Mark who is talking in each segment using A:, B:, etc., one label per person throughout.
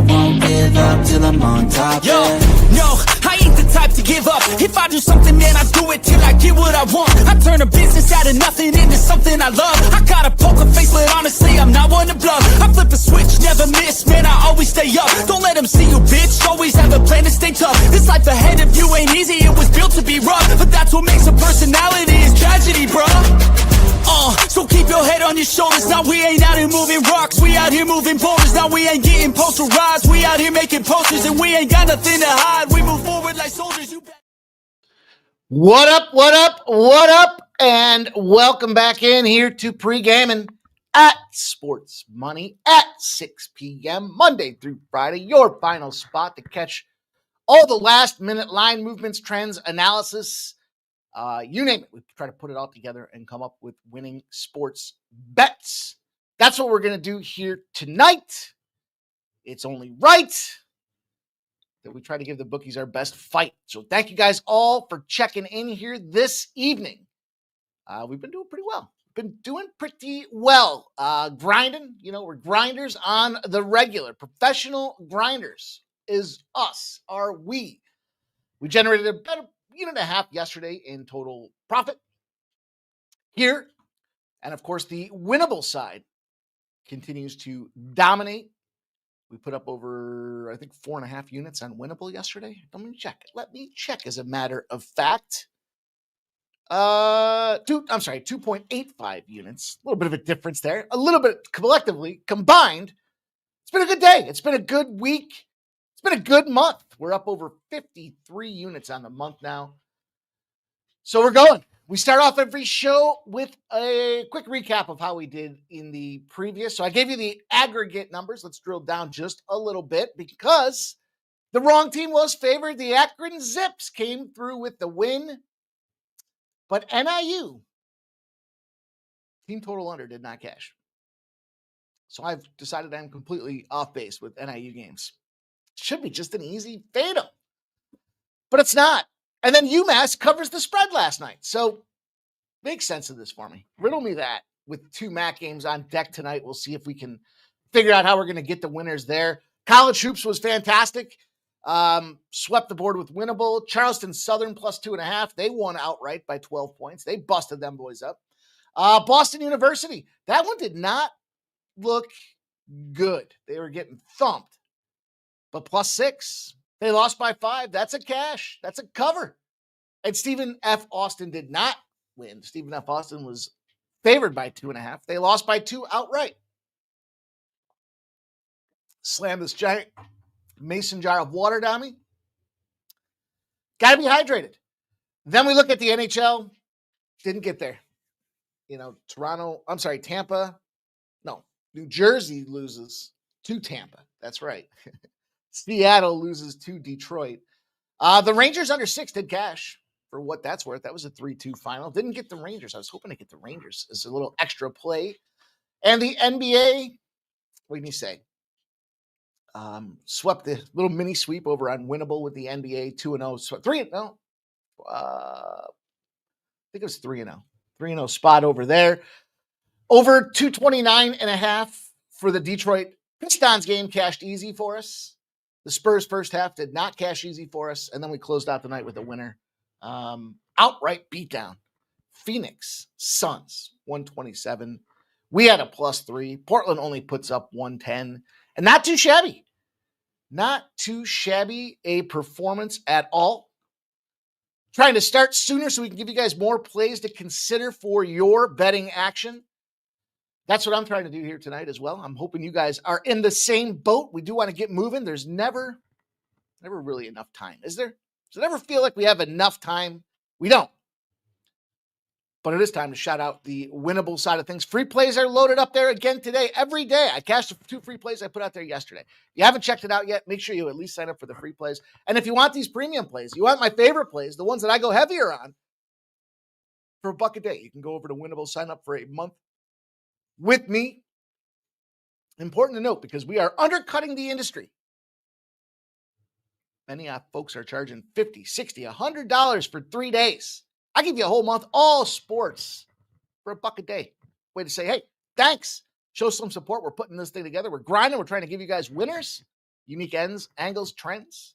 A: won't give up till I'm on top.
B: Yo, no, I ain't the type to give up. If I do something, man, I do it till I get what I want. I turn a business out of nothing into something I love. I got a poker face, but honestly, I'm not one to bluff. I flip a switch, never miss, man, I always stay up. Don't let them see you, bitch, always have a plan to stay tough. This life ahead of you ain't easy, it was built to be rough. But that's what makes a personality, is tragedy, bruh. So keep your head on your shoulders. Now we ain't out here moving rocks, we out here moving boulders. Now we ain't getting posterized, we out here making posters. And we ain't got nothing to hide, we move forward like soldiers.
C: What up, what up, what up? And welcome back in here to Pregaming at Sports Money at 6 p.m. Monday through Friday. Your final spot to catch all the last minute line movements, trends, analysis, you name it. We try to put it all together and come up with winning sports bets. That's what we're going to do here tonight. It's only right that we try to give the bookies our best fight. So thank you guys all for checking in here this evening. We've been doing pretty well. Grinding, we're grinders on the regular. Professional grinders is us, are we. We generated a better unit and a half yesterday in total profit here. And of course, the winnable side continues to dominate. We put up over, I think, 4.5 units on winnable yesterday. Let me check as a matter of fact. 2.85 units. A little bit of a difference there. A little bit collectively combined. It's been a good day. It's been a good week. It's been a good month. We're up over 53 units on the month now. So we're going. We start off every show with a quick recap of how we did in the previous. So I gave you the aggregate numbers. Let's drill down just a little bit because the wrong team was favored. The Akron Zips came through with the win. But NIU, team total under, did not cash. So I've decided I'm completely off base with NIU games. Should be just an easy fade 'em. But it's not. And then UMass covers the spread last night. So make sense of this for me. Riddle me that with 2 MAC games on deck tonight. We'll see if we can figure out how we're going to get the winners there. College Hoops was fantastic. Swept the board with winnable. Charleston Southern plus 2.5. They won outright by 12 points. They busted them boys up. Boston University. That one did not look good. They were getting thumped. But plus 6. They lost by 5. That's a cash. That's a cover. And Stephen F. Austin did not win. Stephen F. Austin was favored by 2.5. They lost by 2 outright. Slam this giant mason jar of water down me. Got to be hydrated. Then we look at the NHL. Didn't get there. New Jersey loses to Tampa. That's right. Seattle loses to Detroit. The Rangers under 6 did cash for what that's worth. That was a 3-2 final. Didn't get the Rangers. I was hoping to get the Rangers as a little extra play. And the NBA, what can you say? Swept the little mini sweep over on winnable with the NBA 2-0, 3-0. I think it was 3-0. 3-0 spot over there. Over 229.5 for the Detroit Pistons game cashed easy for us. The Spurs first half did not cash easy for us. And then we closed out the night with a winner. Outright beatdown. Phoenix Suns 127. We had a plus 3. Portland only puts up 110. And not too shabby. Not too shabby a performance at all. Trying to start sooner so we can give you guys more plays to consider for your betting action. That's what I'm trying to do here tonight as well. I'm hoping you guys are in the same boat. We do want to get moving. There's never really enough time, is there? Does it ever feel like we have enough time? We don't. But it is time to shout out the winnable side of things. Free plays are loaded up there again today, every day. I cashed the 2 free plays I put out there yesterday. If you haven't checked it out yet, make sure you at least sign up for the free plays. And if you want these premium plays, you want my favorite plays, the ones that I go heavier on, for $1 a day, you can go over to Winnable, sign up for a month with me. Important to note because we are undercutting the industry. Many folks are charging $50, $60, $100 for 3 days. I give you a whole month, all sports, for $1 a day. Way to say, hey, thanks. Show some support. We're putting this thing together. We're grinding. We're trying to give you guys winners. unique ends, angles, trends.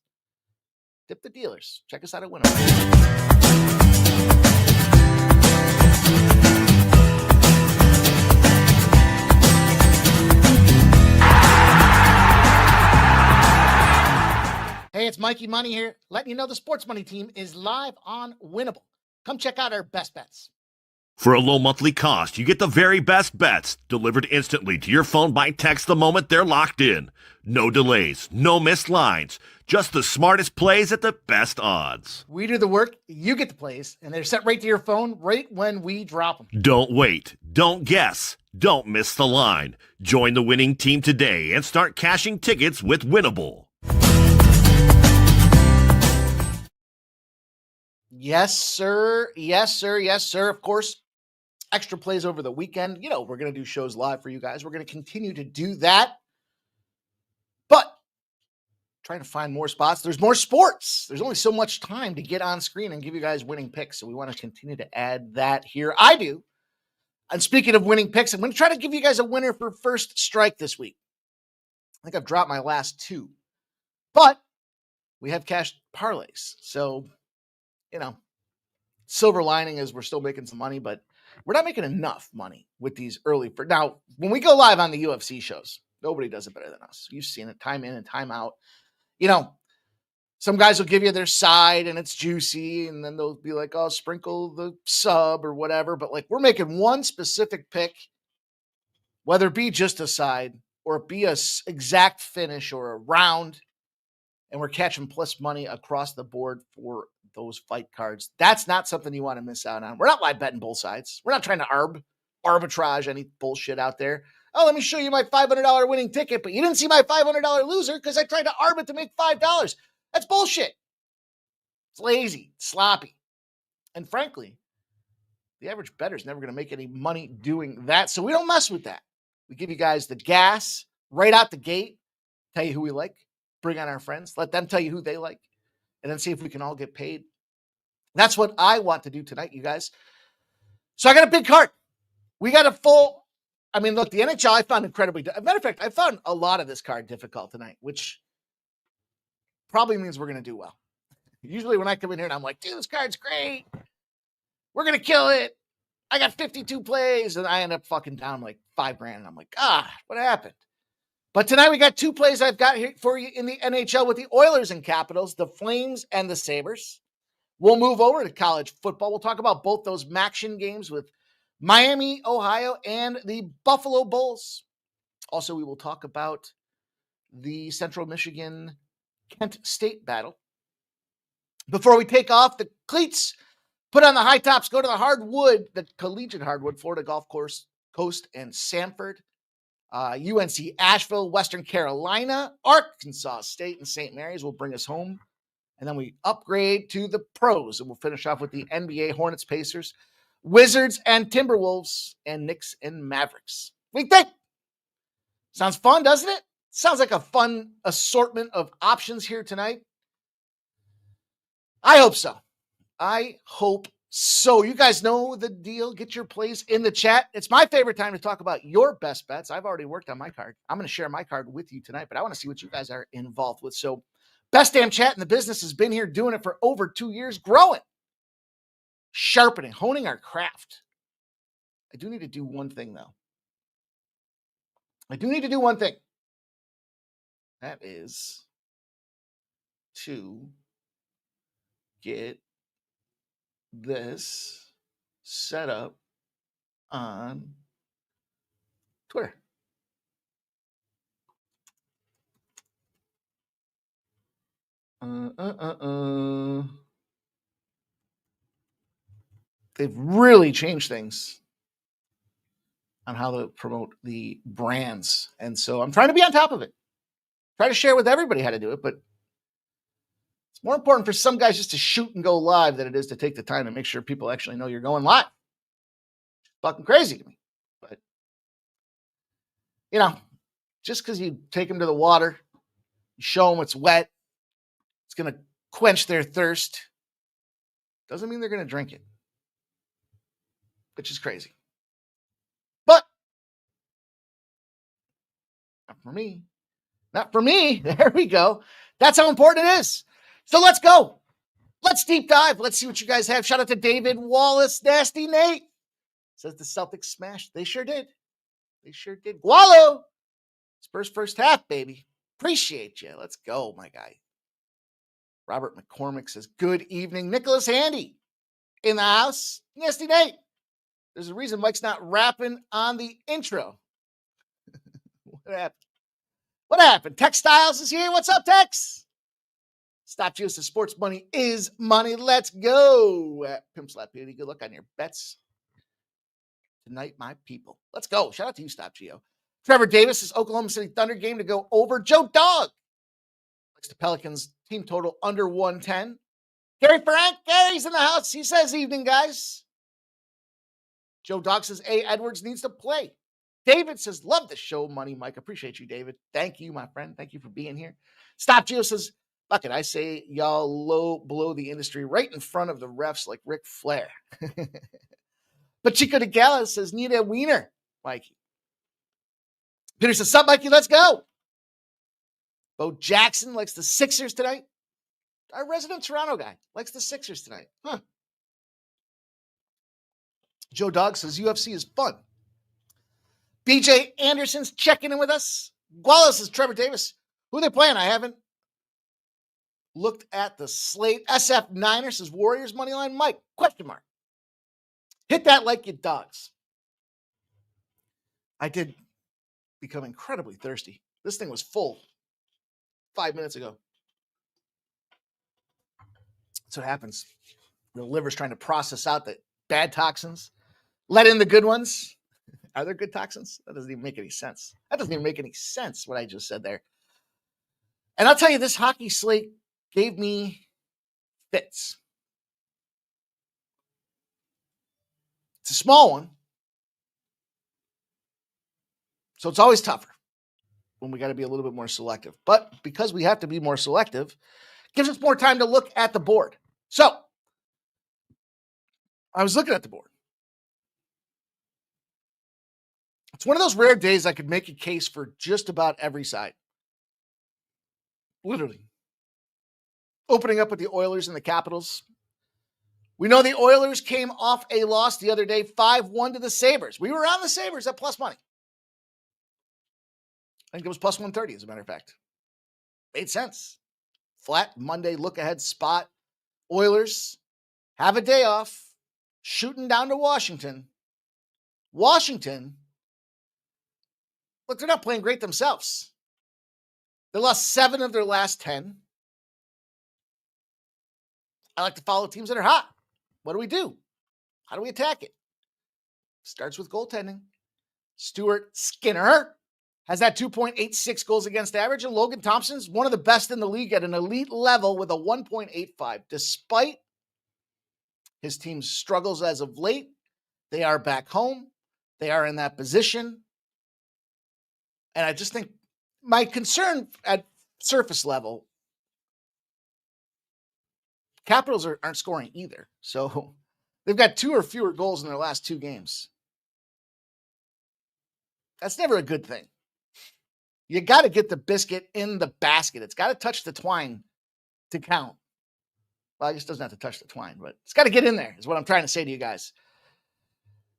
C: Tip the dealers. Check us out at Winnipeg. Hey, it's Mikey Money here, letting you know the Sports Money team is live on Winnable. Come check out our best bets.
D: For a low monthly cost, you get the very best bets delivered instantly to your phone by text the moment they're locked in. No delays, no missed lines, just the smartest plays at the best odds.
C: We do the work, you get the plays, and they're sent right to your phone right when we drop them.
D: Don't wait, don't guess, don't miss the line. Join the winning team today and start cashing tickets with Winnable.
C: Yes, sir. Yes, sir. Yes, sir. Of course, extra plays over the weekend. You know, we're going to do shows live for you guys. We're going to continue to do that. But trying to find more spots. There's more sports. There's only so much time to get on screen and give you guys winning picks. So we want to continue to add that here. I do. And speaking of winning picks, I'm going to try to give you guys a winner for first strike this week. I think I've dropped my last two. But we have cash parlays. So, you know, silver lining is we're still making some money, but we're not making enough money with these early. Now, when we go live on the UFC shows, nobody does it better than us. You've seen it time in and time out. You know, some guys will give you their side and it's juicy, and then they'll be like, oh, sprinkle the sub or whatever. But like, we're making one specific pick, whether it be just a side or it be a exact finish or a round, and we're catching plus money across the board for those fight cards. That's not something you want to miss out on. We're not live betting both sides. We're not trying to arbitrage any bullshit out there. Oh, let me show you my $500 winning ticket, but you didn't see my $500 loser because I tried to arb it to make $5. That's bullshit. It's lazy, it's sloppy. And frankly, the average bettor is never going to make any money doing that. So we don't mess with that. We give you guys the gas right out the gate, tell you who we like, bring on our friends, let them tell you who they like, and then see if we can all get paid. That's what I want to do tonight, you guys. So I got a big card. We got a full, I mean, look, the NHL I found incredibly, as a matter of fact, I found a lot of this card difficult tonight, which probably means we're going to do well. Usually when I come in here and I'm like, dude, this card's great. We're going to kill it. I got 52 plays, and I end up fucking down like $5,000. And I'm like, what happened? But tonight we got two plays I've got here for you in the NHL with the Oilers and Capitals, the Flames and the Sabres. We'll move over to college football. We'll talk about both those MACtion games with Miami, Ohio, and the Buffalo Bulls. Also, we will talk about the Central Michigan Kent State battle. Before we take off the cleats, put on the high tops, go to the hardwood, the collegiate hardwood, Florida Gulf Coast and Sanford. UNC Asheville, Western Carolina, Arkansas State, and St. Mary's will bring us home. And then we upgrade to the pros, and we'll finish off with the NBA, Hornets, Pacers, Wizards, and Timberwolves, and Knicks and Mavericks. What do you think? Sounds fun, doesn't it? Sounds like a fun assortment of options here tonight. I hope so. I hope so. You guys know the deal. Get your plays in the chat. It's my favorite time to talk about your best bets. I've already worked on my card. I'm going to share my card with you tonight, but I want to see what you guys are involved with. So, best damn chat in the business, has been here doing it for over 2 years, growing, sharpening, honing our craft. I do need to do one thing, though. That is to get this set up on Twitter. They've really changed things on how to promote the brands. And so I'm trying to be on top of it. Try to share with everybody how to do it, but it's more important for some guys just to shoot and go live than it is to take the time to make sure people actually know you're going live. It's fucking crazy to me. But, you know, just because you take them to the water, you show them it's wet, it's going to quench their thirst, doesn't mean they're going to drink it, which is crazy. But not for me. Not for me. There we go. That's how important it is. So let's go. Let's deep dive. Let's see what you guys have. Shout out to David Wallace, Nasty Nate. Says the Celtics smashed. They sure did. They sure did. Gualo. Spurs first half, baby. Appreciate you. Let's go, my guy. Robert McCormick says, good evening. Nicholas Handy in the house. Nasty Nate. There's a reason Mike's not rapping on the intro. What happened? What happened? Tex Styles is here. What's up, Tex? Stop Juice. The sports money is money. Let's go. Pimp Slap Beauty. Good luck on your bets tonight, my people. Let's go. Shout out to you, Stop Geo. Trevor Davis is Oklahoma City Thunder game to go over. Joe Dog likes the Pelicans team total under 110. Gary Frank, Gary's in the house. He says, evening, guys. Joe Dog says, A. Edwards needs to play. David says, love the show, Money Mike. Appreciate you, David. Thank you, my friend. Thank you for being here. Stop Geo says, fuck it. I say y'all blow the industry right in front of the refs like Ric Flair. But Chico de Gala says, need a wiener, Mikey. Peter says, sup, Mikey? Let's go. Bo Jackson likes the Sixers tonight. Our resident Toronto guy likes the Sixers tonight. Huh. Joe Dog says, UFC is fun. BJ Anderson's checking in with us. Wallace says, Trevor Davis. Who are they playing? I haven't looked at the slate. SF Niners says, Warriors moneyline. Mike, question mark. Hit that like you dogs. I did become incredibly thirsty. This thing was full 5 minutes ago. That's what happens. The liver's trying to process out the bad toxins, let in the good ones. Are there good toxins? That doesn't even make any sense. That doesn't even make any sense, what I just said there. And I'll tell you, this hockey slate gave me fits. It's a small one. So it's always tougher when we got to be a little bit more selective. But because we have to be more selective, gives us more time to look at the board. So I was looking at the board. It's one of those rare days I could make a case for just about every side. Literally. Opening up with the Oilers and the Capitals. We know the Oilers came off a loss the other day, 5-1 to the Sabres. We were on the Sabres at plus money. I think it was plus 130, as a matter of fact. Made sense. Flat Monday look-ahead spot. Oilers have a day off, shooting down to Washington. Washington, look, they're not playing great themselves. They lost 7 of their last 10. I like to follow teams that are hot. What do? How do we attack it? Starts with goaltending. Stuart Skinner has that 2.86 goals against average, and Logan Thompson's one of the best in the league at an elite level with a 1.85. Despite his team's struggles as of late, they are back home. They are in that position. And I just think my concern at surface level, Capitals aren't scoring either. So they've got 2 or fewer goals in their last 2 games. That's never a good thing. You got to get the biscuit in the basket. It's got to touch the twine to count. Well, I guess it doesn't have to touch the twine, but it's got to get in there is what I'm trying to say to you guys.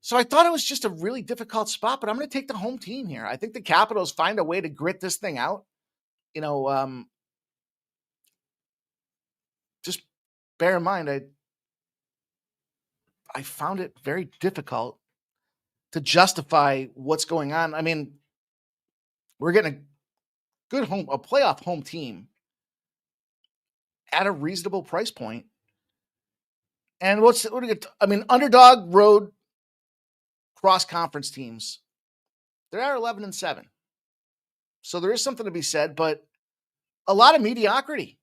C: So I thought it was just a really difficult spot, but I'm going to take the home team here. I think the Capitals find a way to grit this thing out. You know, just bear in mind, I found it very difficult to justify what's going on. I mean, we're getting a playoff home team at a reasonable price point. And underdog road cross-conference teams, they're at 11-7. So there is something to be said, but a lot of mediocrity.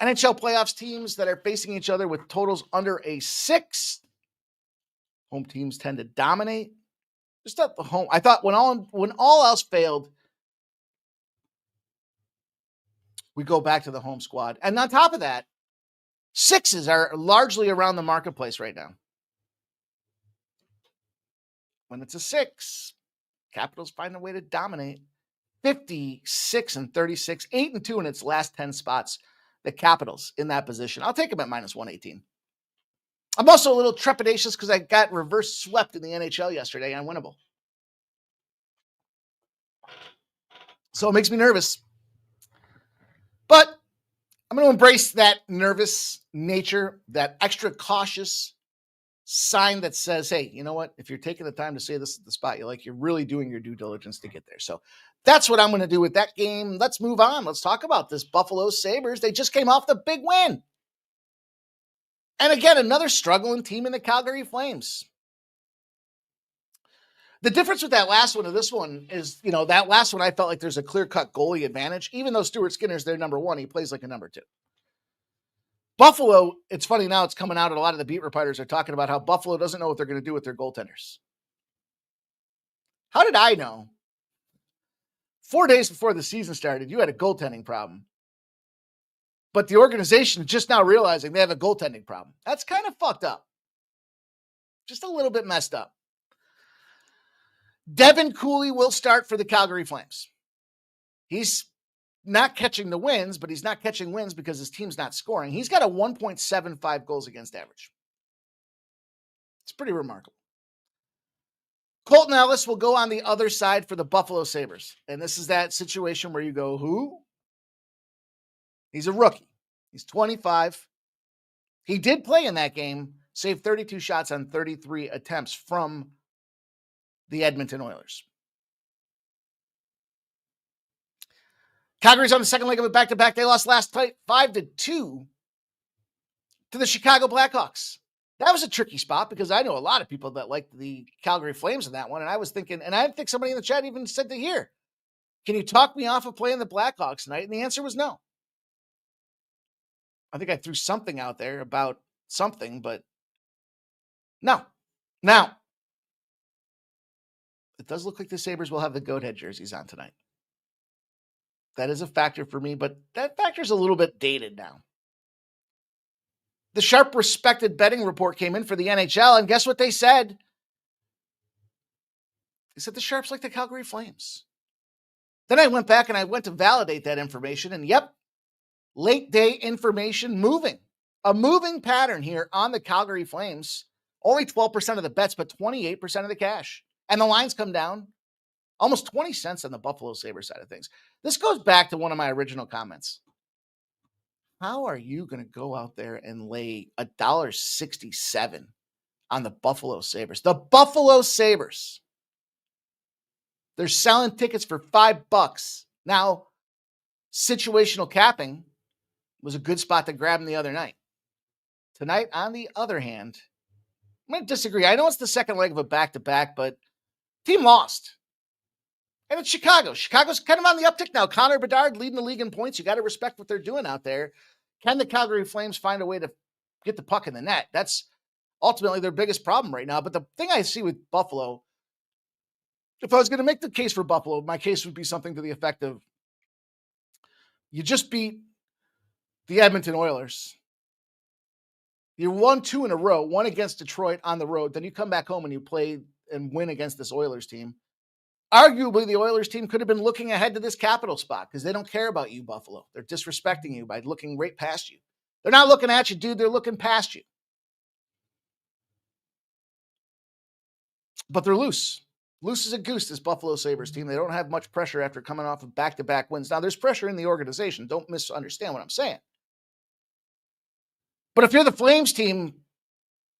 C: NHL playoffs teams that are facing each other with totals under a 6. Home teams tend to dominate. Just at the home. I thought when all else failed, we go back to the home squad. And on top of that, 6s are largely around the marketplace right now. When it's a 6, Capitals find a way to dominate. 56-36, 8-2 in its last 10 spots. The Capitals in that position. I'll take them at minus 118. I'm also a little trepidatious because I got reverse swept in the NHL yesterday on Winnable. So it makes me nervous. But I'm going to embrace that nervous nature, that extra cautious sign that says, hey, you know what? If you're taking the time to say this is the spot you like, you're really doing your due diligence to get there. So that's what I'm going to do with that game. Let's move on. Let's talk about this Buffalo Sabres. They just came off the big win. And again, another struggling team in the Calgary Flames. The difference with that last one and this one is, that last one, I felt like there's a clear-cut goalie advantage. Even though Stuart Skinner's their number one, he plays like a number two. Buffalo, it's funny now, it's coming out and a lot of the beat reporters are talking about how Buffalo doesn't know what they're going to do with their goaltenders. How did I know? 4 days before the season started, you had a goaltending problem. But the organization is just now realizing they have a goaltending problem. That's kind of fucked up. Just a little bit messed up. Devin Cooley will start for the Calgary Flames. He's not catching the wins, but he's not catching wins because his team's not scoring. He's got a 1.75 goals against average. It's pretty remarkable. Colton Ellis will go on the other side for the Buffalo Sabres. And this is that situation where you go, who? He's a rookie. He's 25. He did play in that game, saved 32 shots on 33 attempts from the Edmonton Oilers. Calgary's on the second leg of a back-to-back. They lost last night 5-2 to the Chicago Blackhawks. That was a tricky spot because I know a lot of people that liked the Calgary Flames in that one. And I was thinking, and I think somebody in the chat even said to here, can you talk me off of playing the Blackhawks tonight? And the answer was no. I think I threw something out there about something, but no. Now, it does look like the Sabres will have the goat head jerseys on tonight. That is a factor for me, but that factor is a little bit dated now. The Sharp Respected Betting Report came in for the NHL, and guess what they said? They said the Sharps like the Calgary Flames. Then I went back and I went to validate that information, and yep, late day information moving. A moving pattern here on the Calgary Flames. Only 12% of the bets, but 28% of the cash. And the lines come down almost 20 cents on the Buffalo Sabres side of things. This goes back to one of my original comments. How are you going to go out there and lay $1.67 on the Buffalo Sabres? The Buffalo Sabres. They're selling tickets for $5. Now, situational capping was a good spot to grab them the other night. Tonight, on the other hand, I'm going to disagree. I know it's the second leg of a back-to-back, but team lost. And it's Chicago. Chicago's kind of on the uptick now. Connor Bedard leading the league in points. You got to respect what they're doing out there. Can the Calgary Flames find a way to get the puck in the net? That's ultimately their biggest problem right now. But the thing I see with Buffalo, if I was going to make the case for Buffalo, my case would be something to the effect of, you just beat the Edmonton Oilers. You won 2 in a row, one against Detroit on the road. Then you come back home and you play and win against this Oilers team. Arguably, the Oilers team could have been looking ahead to this Capital spot because they don't care about you, Buffalo. They're disrespecting you by looking right past you. They're not looking at you, dude. They're looking past you. But they're loose. Loose as a goose, this Buffalo Sabres team. They don't have much pressure after coming off of back-to-back wins. Now, there's pressure in the organization. Don't misunderstand what I'm saying. But if you're the Flames team,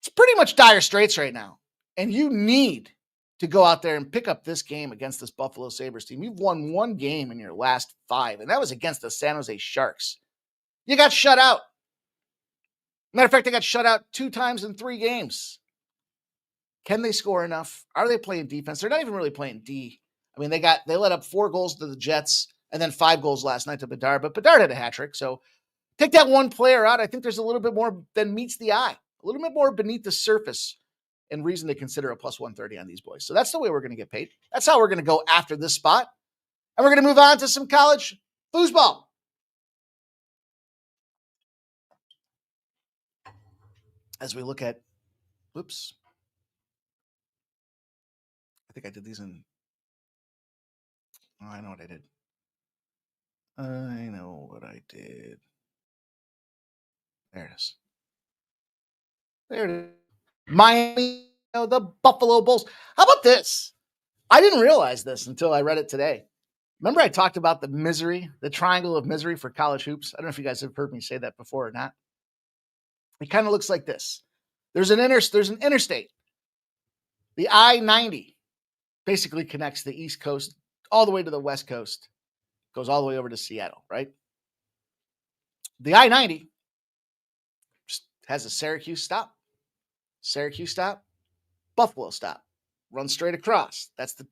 C: it's pretty much dire straits right now. And you need to go out there and pick up this game against this Buffalo Sabres team. You've won one game in your last 5, and that was against the San Jose Sharks. You got shut out. Matter of fact, they got shut out 2 times in 3 games. Can they score enough? Are they playing defense? They're not even really playing D. I mean, they let up 4 goals to the Jets and then 5 goals last night to Bedard, but Bedard had a hat trick. So take that one player out. I think there's a little bit more than meets the eye, a little bit more beneath the surface and reason to consider a plus 130 on these boys. So that's the way we're going to get paid. That's how we're going to go after this spot. And we're going to move on to some college foosball. As we look at, whoops. I think I did these in, Oh, I know what I did. There it is. There it is. Miami, the Buffalo Bulls. How about this? I didn't realize this until I read it today. Remember I talked about the misery, the triangle of misery for college hoops? I don't know if you guys have heard me say that before or not. It kind of looks like this. There's an interstate. The I-90 basically connects the East Coast all the way to the West Coast. Goes all the way over to Seattle, right? The I-90 has a Syracuse stop, Buffalo stop. Run straight across. That's the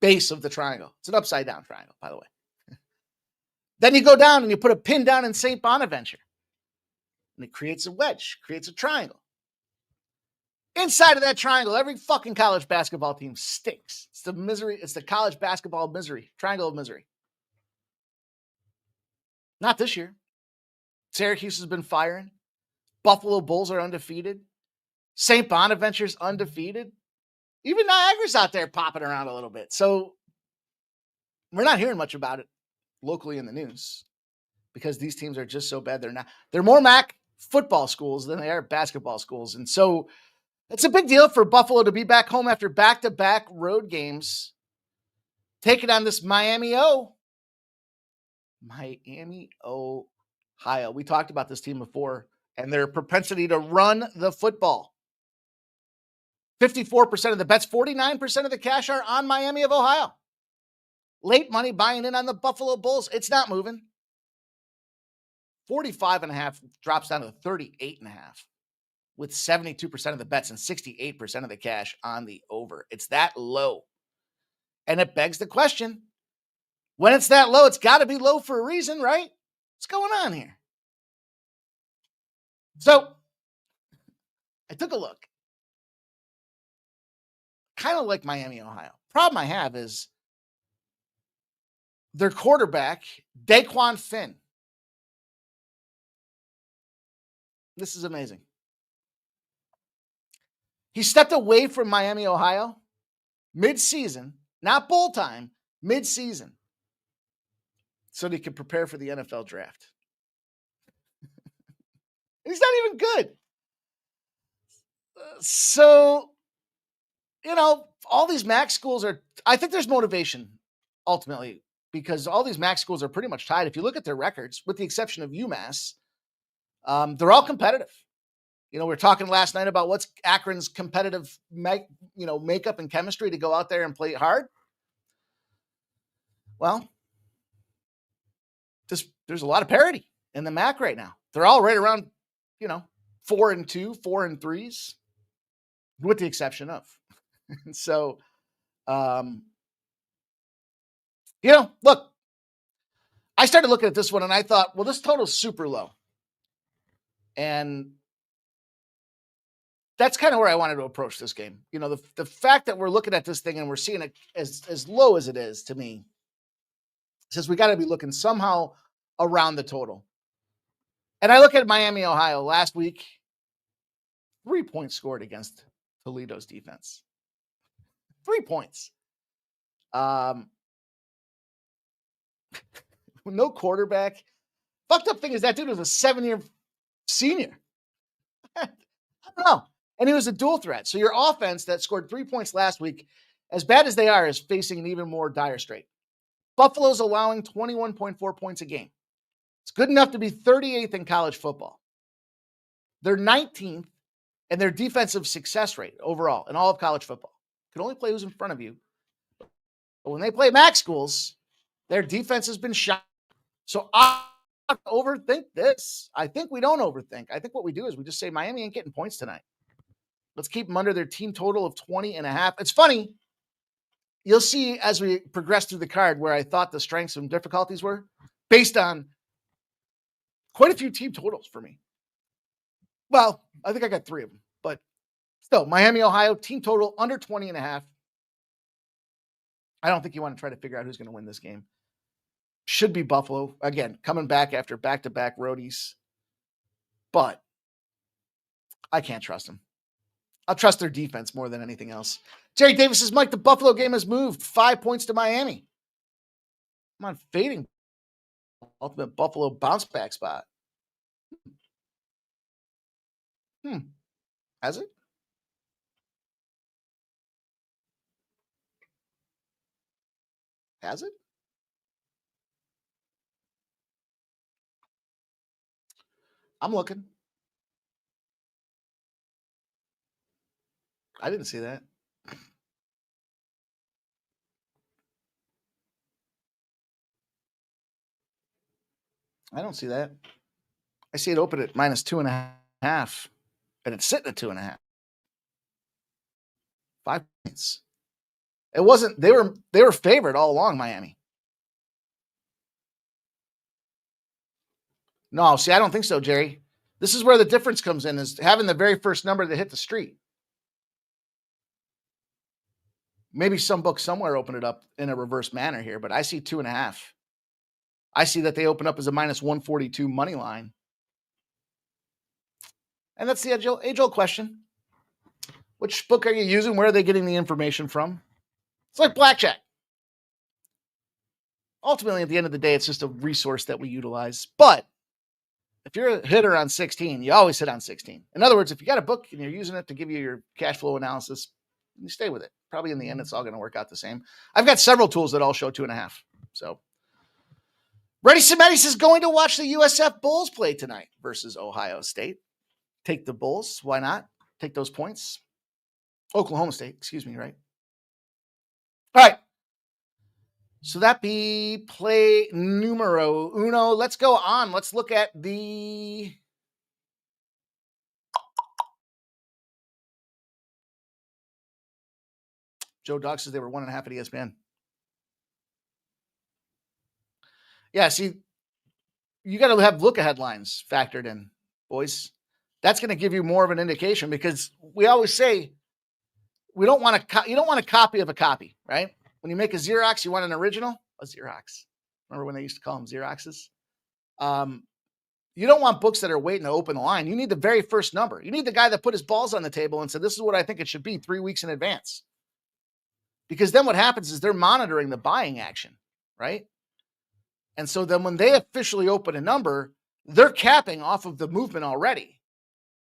C: base of the triangle. It's an upside down triangle, by the way. Then you go down and you put a pin down in St. Bonaventure. And it creates a wedge, creates a triangle. Inside of that triangle, every fucking college basketball team stinks. It's the misery. It's the college basketball misery, triangle of misery. Not this year. Syracuse has been firing. Buffalo Bulls are undefeated. St. Bonaventure's undefeated. Even Niagara's out there popping around a little bit. So we're not hearing much about it locally in the news because these teams are just so bad. They're more MAC football schools than they are basketball schools. And so it's a big deal for Buffalo to be back home after back-to-back road games, taking on this Miami, Ohio. We talked about this team before and their propensity to run the football. 54% of the bets, 49% of the cash are on Miami of Ohio. Late money buying in on the Buffalo Bulls. It's not moving. 45.5 drops down to 38.5 with 72% of the bets and 68% of the cash on the over. It's that low. And it begs the question, when it's that low, it's got to be low for a reason, right? What's going on here? So I took a look. Kind of like Miami, Ohio. Problem I have is their quarterback, Daquan Finn. This is amazing. He stepped away from Miami, Ohio, mid-season, not bowl time, mid-season, so that he could prepare for the NFL draft. He's not even good. So, all these MAC schools I think there's motivation ultimately because all these MAC schools are pretty much tied. If you look at their records, with the exception of UMass, they're all competitive. We were talking last night about what's Akron's competitive makeup and chemistry to go out there and play hard. Well, there's a lot of parity in the MAC right now. They're all right around, 4-2, 4-3s, with the exception of. So, look, I started looking at this one and I thought, well, this total's super low. And that's kind of where I wanted to approach this game. The fact that we're looking at this thing and we're seeing it as low as it is, to me, says we got to be looking somehow around the total. And I look at Miami, Ohio last week, 3 points scored against Toledo's defense. 3 points. No quarterback. Fucked up thing is that dude was a 7-year senior. I don't know. And he was a dual threat. So your offense that scored 3 points last week, as bad as they are, is facing an even more dire strait. Buffalo's allowing 21.4 points a game. It's good enough to be 38th in college football. They're 19th in their defensive success rate overall in all of college football. You can only play who's in front of you. But when they play MAC schools, their defense has been shot. So I don't overthink this. I think we don't overthink. I think what we do is we just say Miami ain't getting points tonight. Let's keep them under their team total of 20.5. It's funny. You'll see as we progress through the card where I thought the strengths and difficulties were based on quite a few team totals for me. Well, I think I got 3 of them, but still, Miami, Ohio, team total under 20.5. I don't think you want to try to figure out who's going to win this game. Should be Buffalo. Again, coming back after back-to-back roadies. But I can't trust them. I'll trust their defense more than anything else. Jerry Davis says, Mike, the Buffalo game has moved 5 points to Miami. I'm on fading ultimate Buffalo bounce back spot. Has it? Has it? I'm looking. I didn't see that. I don't see that. I see it open at minus 2.5, and it's sitting at 2.5. 5 points. It wasn't. They were favored all along, Miami. No, see, I don't think so, Jerry. This is where the difference comes in, is having the very first number that hit the street. Maybe some book somewhere opened it up in a reverse manner here, but I see 2.5. I see that they open up as a minus 142 money line. And that's the age-old question. Which book are you using? Where are they getting the information from? It's like blackjack. Ultimately, at the end of the day, it's just a resource that we utilize. But if you're a hitter on 16, you always hit on 16. In other words, if you got a book and you're using it to give you your cash flow analysis, you stay with it. Probably in the end, it's all going to work out the same. I've got several tools that all show 2.5. So, Ready Semetis is going to watch the USF Bulls play tonight versus Ohio State. Take the Bulls. Why not? Take those points. Oklahoma State, excuse me, right? All right. So that be play numero uno. Let's go on. Let's look at the Joe Dog says they were 1.5 at ESPN. Yeah, see, you got to have look-ahead lines factored in, boys. That's going to give you more of an indication, because we always say we don't want you don't want a copy of a copy, right? When you make a Xerox, you want an original. A Xerox. Remember when they used to call them Xeroxes? You don't want books that are waiting to open the line. You need the very first number. You need the guy that put his balls on the table and said, "This is what I think it should be," 3 weeks in advance. Because then what happens is they're monitoring the buying action, right? And so then when they officially open a number, they're capping off of the movement already.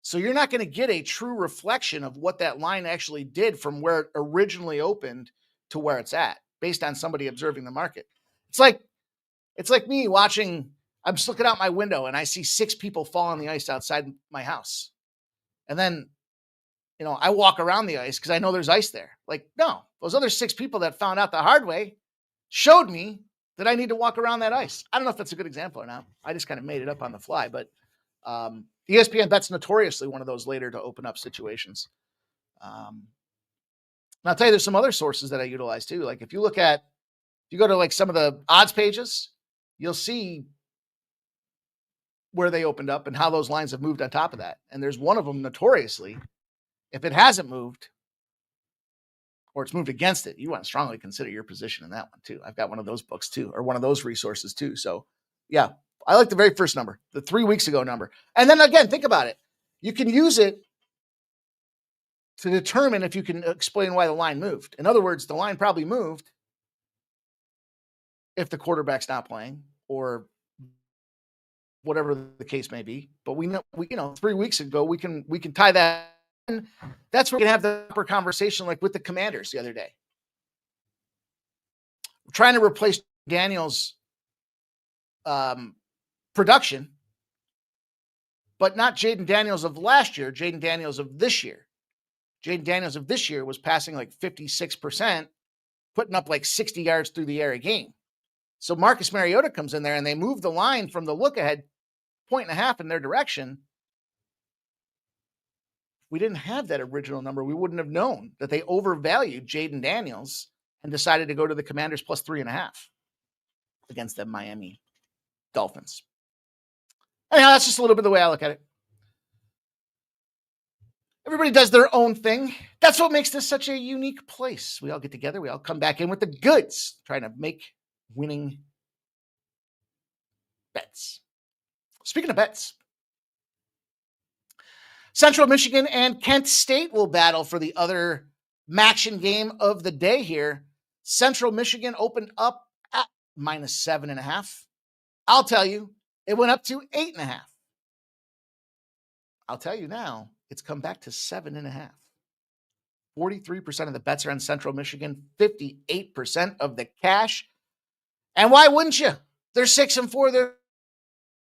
C: So you're not going to get a true reflection of what that line actually did from where it originally opened to where it's at, based on somebody observing the market. It's like me watching, I'm just looking out my window and I see 6 people fall on the ice outside my house. And then, I walk around the ice because I know there's ice there. Like, no, those other 6 people that found out the hard way showed me that I need to walk around that ice. I don't know if that's a good example or not. I just kind of made it up on the fly, but ESPN bet's notoriously one of those later to open up situations. And I'll tell you, there's some other sources that I utilize too. Like if you go to like some of the odds pages, you'll see where they opened up and how those lines have moved on top of that. And there's one of them notoriously, if it hasn't moved or it's moved against it, you want to strongly consider your position in that one too. I've got one of those books too, or one of those resources too. So yeah, I like the very first number, the 3 weeks ago number. And then again, think about it. You can use it to determine if you can explain why the line moved. In other words, the line probably moved if the quarterback's not playing or whatever the case may be. But we know 3 weeks ago, we can tie that in. That's where we can have the proper conversation, like with the Commanders the other day. We're trying to replace Daniels' production, but not Jaden Daniels of last year, Jaden Daniels of this year. Jaden Daniels of this year was passing like 56%, putting up like 60 yards through the air a game. So Marcus Mariota comes in there and they move the line from the look ahead 1.5 in their direction. If we didn't have that original number, we wouldn't have known that they overvalued Jaden Daniels and decided to go to the Commanders plus 3.5 against the Miami Dolphins. Anyhow, that's just a little bit of the way I look at it. Everybody does their own thing. That's what makes this such a unique place. We all get together. We all come back in with the goods, trying to make winning bets. Speaking of bets, Central Michigan and Kent State will battle for the other MACtion game of the day here. Central Michigan opened up at minus 7.5. I'll tell you, it went up to 8.5. I'll tell you now, it's come back to 7.5. 43% of the bets are on Central Michigan, 58% of the cash. And why wouldn't you? They're 6-4, they're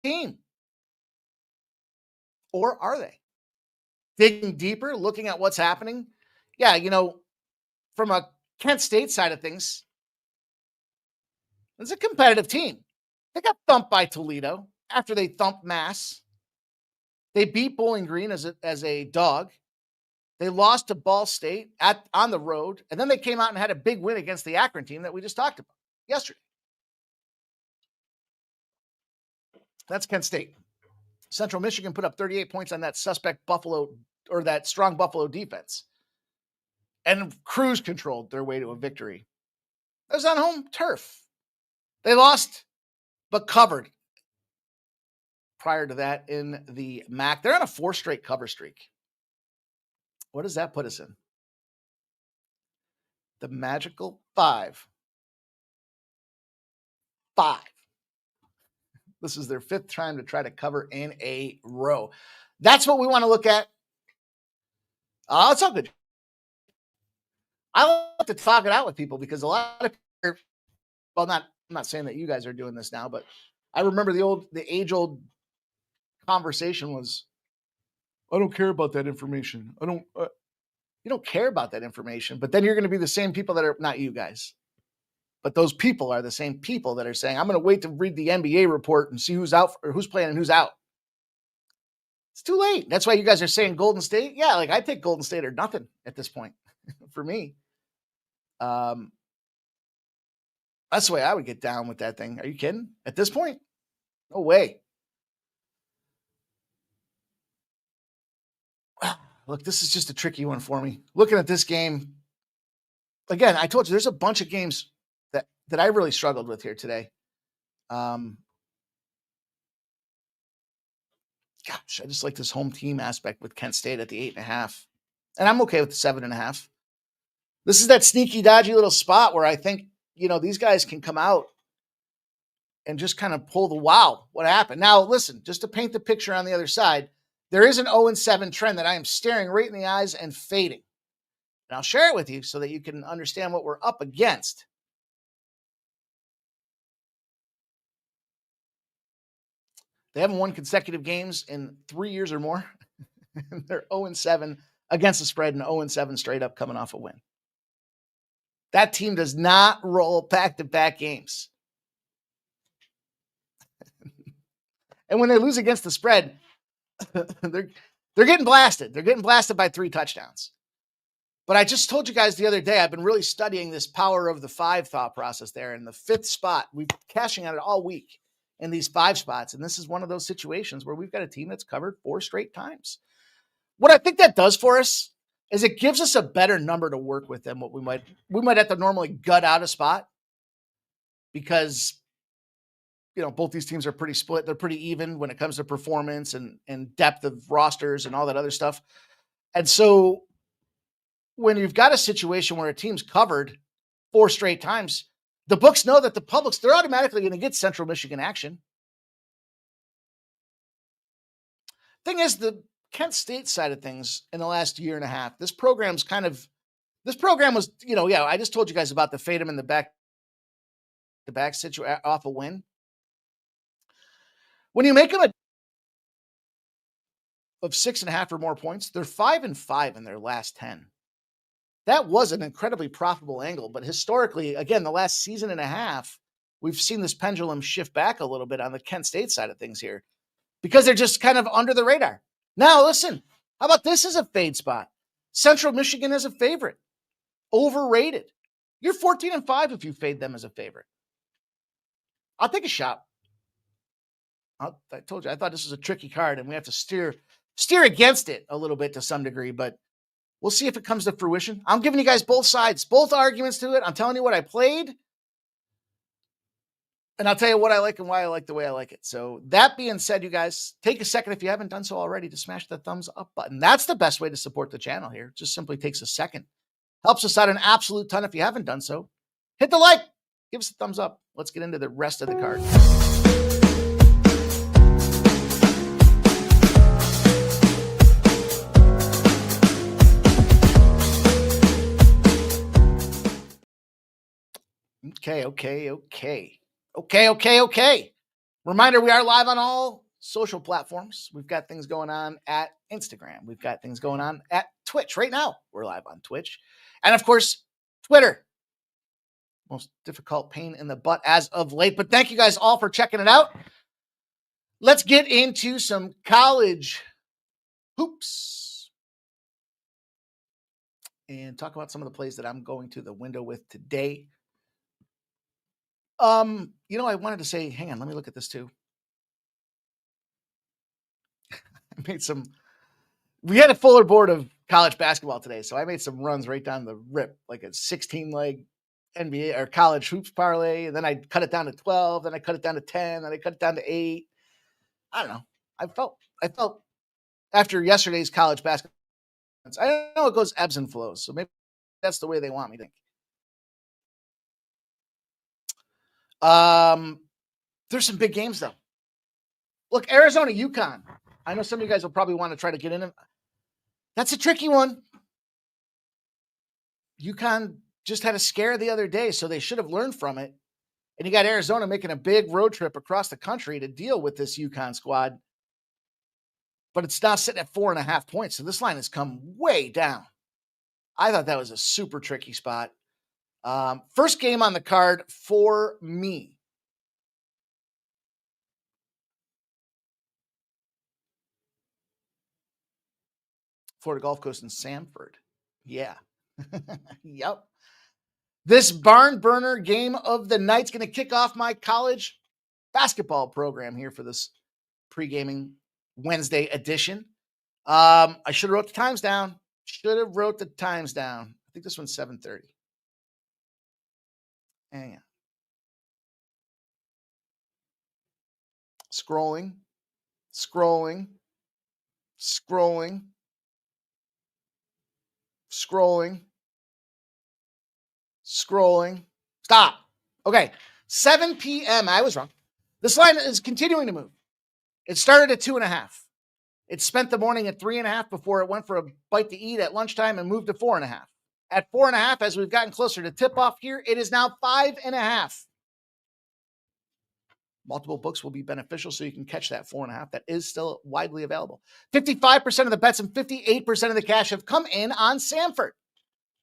C: team. Or are they? Digging deeper, looking at what's happening. Yeah, from a Kent State side of things, it's a competitive team. They got thumped by Toledo after they thumped Mass. They beat Bowling Green as a dog. They lost to Ball State on the road, and then they came out and had a big win against the Akron team that we just talked about yesterday. That's Kent State. Central Michigan put up 38 points on that suspect Buffalo, or that strong Buffalo defense, and cruise controlled their way to a victory. That was on home turf. They lost, but covered prior to that in the MAC. They're on a 4 straight cover streak. What does that put us in? The magical 5. 5. This is their 5th time to try to cover in a row. That's what we want to look at. It's all good. I like to talk it out with people because a lot of people, I'm not saying that you guys are doing this now, but I remember the age-old conversation was, I don't care about that information. You don't care about that information, but then you're going to be the same people that are, not you guys, but those people are the same people that are saying, I'm going to wait to read the NBA report and see who's out or who's playing and who's out. It's too late. That's why you guys are saying Golden State. Yeah, like I take Golden State or nothing at this point for me. That's the way I would get down with that thing. Are you kidding? At this point? No way. Look, this is just a tricky one for me. Looking at this game, again, I told you there's a bunch of games that I really struggled with here today. Gosh, I just like this home team aspect with Kent State at the 8.5. And I'm okay with the 7.5. This is that sneaky, dodgy little spot where I think, these guys can come out and just kind of pull the wow, what happened? Now, listen, just to paint the picture on the other side, there is an 0-7 trend that I am staring right in the eyes and fading. And I'll share it with you so that you can understand what we're up against. They haven't won consecutive games in 3 years or more. They're 0-7 against the spread and 0-7 straight up coming off a win. That team does not roll back-to-back games. And when they lose against the spread, they're getting blasted. They're getting blasted by 3 touchdowns. But I just told you guys the other day, I've been really studying this power of the 5 thought process there. In the 5th spot, we've been cashing on it all week in these 5 spots. And this is one of those situations where we've got a team that's covered 4 straight times. What I think that does for us is it gives us a better number to work with than what we might have to normally gut out a spot, because both these teams are pretty split. They're pretty even when it comes to performance and depth of rosters and all that other stuff. And so when you've got a situation where a team's covered 4 straight times, the books know that the publics, they're automatically going to get Central Michigan action. Thing is, the Kent State side of things in the last year and a half, this program was, I just told you guys about the fade them in the back situation off a win. When you make them of 6.5 or more points, they're 5-5 in their last 10. That was an incredibly profitable angle, but historically, again, the last season and a half, we've seen this pendulum shift back a little bit on the Kent State side of things here because they're just kind of under the radar. Now, listen, how about this as a fade spot? Central Michigan as a favorite. Overrated. You're 14-5 if you fade them as a favorite. I'll take a shot. I told you, I thought this was a tricky card, and we have to steer against it a little bit to some degree, but we'll see if it comes to fruition. I'm giving you guys both sides, both arguments to it. I'm telling you what I played, and I'll tell you what I like and why I like the way I like it. So that being said, you guys, take a second if you haven't done so already to smash the thumbs up button. That's the best way to support the channel here. It just simply takes a second. Helps us out an absolute ton if you haven't done so. Hit the like, give us a thumbs up. Let's get into the rest of the card. Okay. Reminder, we are live on all social platforms. We've got things going on at Instagram. We've got things going on at Twitch. Right now, we're live on Twitch. And of course, Twitter. Most difficult pain in the butt as of late. But thank you guys all for checking it out. Let's get into some college hoops and talk about some of the plays that I'm going to the window with today. I wanted to say, hang on, let me look at this too. We had a fuller board of college basketball today, so I made some runs right down the rip, like a 16-leg NBA or college hoops parlay, and then I cut it down to 12, then I cut it down to 10, then I cut it down to 8. I don't know. I felt after yesterday's college basketball, I know it goes ebbs and flows, so maybe that's the way they want me to think. There's some big games though. Look, Arizona, UConn. I know some of you guys will probably want to try to get in. That's a tricky one. UConn just had a scare the other day, so they should have learned from it. And you got Arizona making a big road trip across the country to deal with this UConn squad. But it's now sitting at 4.5 points. So this line has come way down. I thought that was a super tricky spot. First game on the card for me. Florida Gulf Coast and Samford. Yeah. Yep. This barn burner game of the night's going to kick off my college basketball program here for this pre-gaming Wednesday edition. I should have wrote the times down. I think this one's 7:30. Hang on. Scrolling. Stop. Okay. 7 p.m. I was wrong. This line is continuing to move. It started at 2.5. It spent the morning at 3.5 before it went for a bite to eat at lunchtime and moved to 4.5. At 4.5, as we've gotten closer to tip off here, it is now 5.5. Multiple books will be beneficial, so you can catch that 4.5. That is still widely available. 55% of the bets and 58% of the cash have come in on Samford.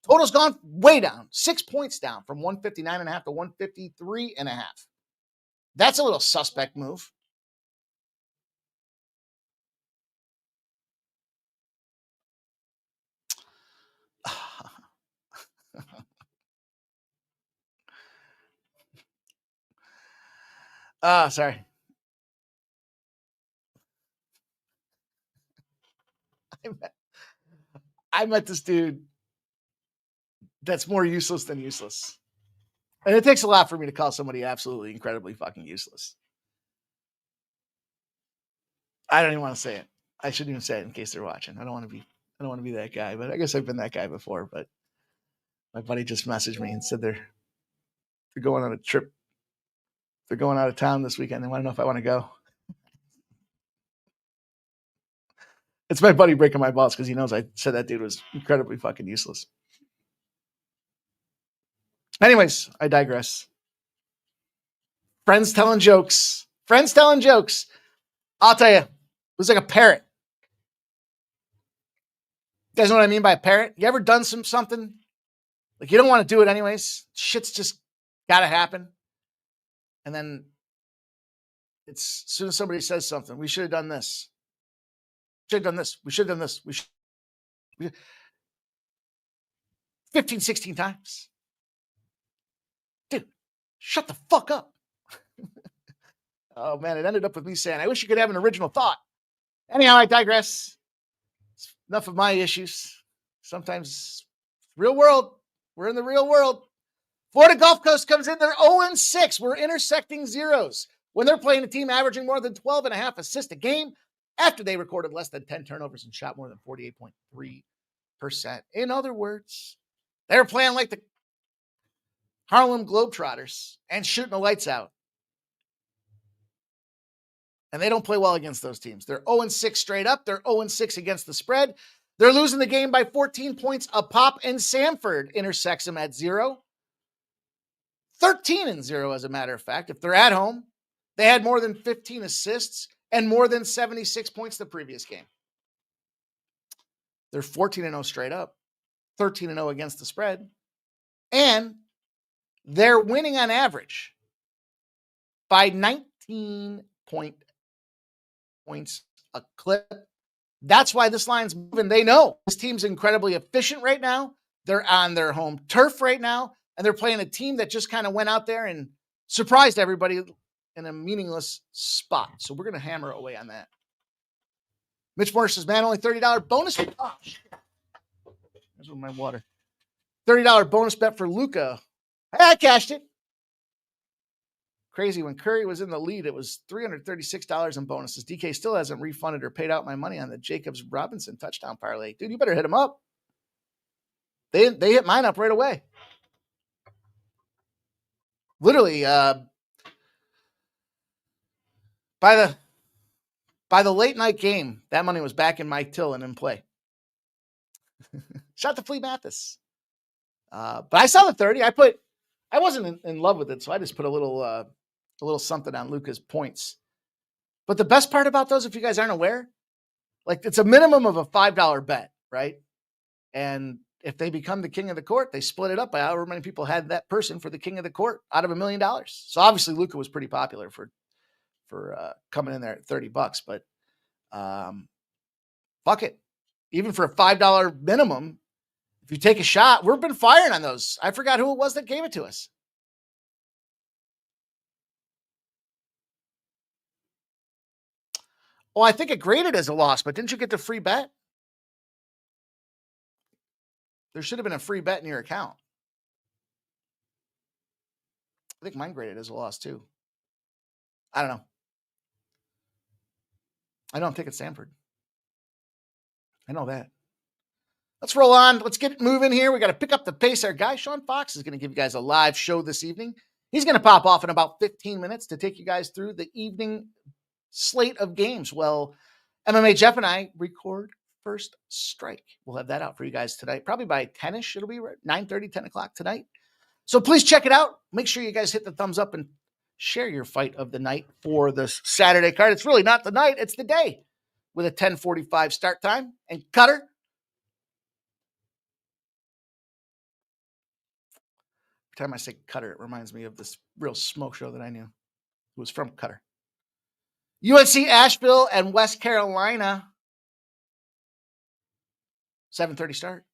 C: Total's gone way down, 6 points down from 159.5 to 153.5. That's a little suspect move. Sorry. I met this dude that's more useless than useless. And it takes a lot for me to call somebody absolutely incredibly fucking useless. I don't even want to say it. I shouldn't even say it in case they're watching. I don't want to be that guy, but I guess I've been that guy before. But my buddy just messaged me and said they're going on a trip. They're going out of town this weekend. They want to know if I want to go. It's my buddy breaking my balls because he knows I said that dude was incredibly fucking useless. Anyways, I digress. Friends telling jokes. I'll tell you, it was like a parrot. You guys know what I mean by a parrot? You ever done something? Like you don't want to do it anyways. Shit's just got to happen. And then as soon as somebody says something, we should have done this. We should have done this. 15, 16 times. Dude, shut the fuck up. Oh, man, it ended up with me saying, I wish you could have an original thought. Anyhow, I digress. It's enough of my issues. Sometimes real world. We're in the real world. Florida Gulf Coast comes in. They're 0-6. We're intersecting zeros when they're playing a team averaging more than 12.5 assists a game after they recorded less than 10 turnovers and shot more than 48.3%. In other words, they're playing like the Harlem Globetrotters and shooting the lights out. And they don't play well against those teams. They're 0-6 straight up. They're 0-6 against the spread. They're losing the game by 14 points a pop, and Samford intersects them at 0. 13-0, as a matter of fact. If they're at home, they had more than 15 assists and more than 76 points the previous game. They're 14-0 straight up, 13-0 against the spread, and they're winning on average by 19 points a clip. That's why this line's moving. They know this team's incredibly efficient right now. They're on their home turf right now, and they're playing a team that just kind of went out there and surprised everybody in a meaningless spot. So we're going to hammer away on that. Mitch Morris says, man, only $30 bonus. Oh, shit. There's my water. $30 bonus bet for Luka. Hey, I cashed it. Crazy. When Curry was in the lead, it was $336 in bonuses. DK still hasn't refunded or paid out my money on the Jacobs Robinson touchdown parlay. Dude, you better hit him up. They hit mine up right away. Literally, by the late night game, that money was back in my till and in play. Shout out to Flea Mathis. But I saw the 30. I wasn't in love with it, so I just put a little something on Luka's points. But the best part about those, if you guys aren't aware, like it's a minimum of a $5 bet, right? And if they become the king of the court, they split it up by however many people had that person for the king of the court out of $1 million. So obviously Luka was pretty popular for coming in there at $30, but fuck it. Even for a $5 minimum, if you take a shot, we've been firing on those. I forgot who it was that gave it to us. Oh, I think it graded as a loss, but didn't you get the free bet? There should have been a free bet in your account. I think mine graded as a loss too. I don't know. I don't think it's Samford. I know that. Let's roll on. Let's get it moving here. We got to pick up the pace. Our guy, Sean Fox, is going to give you guys a live show this evening. He's going to pop off in about 15 minutes to take you guys through the evening slate of games. Well, MMA Jeff and I record First Strike. We'll have that out for you guys tonight. Probably by 10-ish. It'll be 9:30, 10 o'clock tonight. So please check it out. Make sure you guys hit the thumbs up and share your fight of the night for the Saturday card. It's really not the night. It's the day with a 10:45 start time. And Cutter, every time I say Cutter, it reminds me of this real smoke show that I knew. It was from Cutter. UNC Asheville and West Carolina. 7:30 start.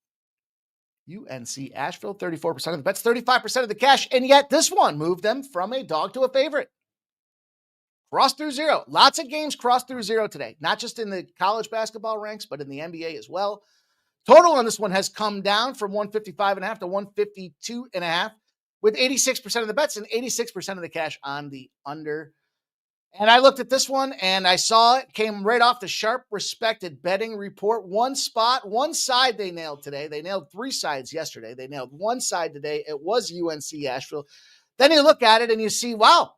C: UNC Asheville, 34% of the bets, 35% of the cash. And yet this one moved them from a dog to a favorite. Crossed through zero. Lots of games crossed through zero today. Not just in the college basketball ranks, but in the NBA as well. Total on this one has come down from 155.5 to 152.5 with 86% of the bets and 86% of the cash on the under. And I looked at this one and I saw it came right off the Sharp Respected Betting Report. One spot, one side they nailed today. They nailed 3 sides yesterday. They nailed one side today. It was UNC Asheville. Then you look at it and you see, wow,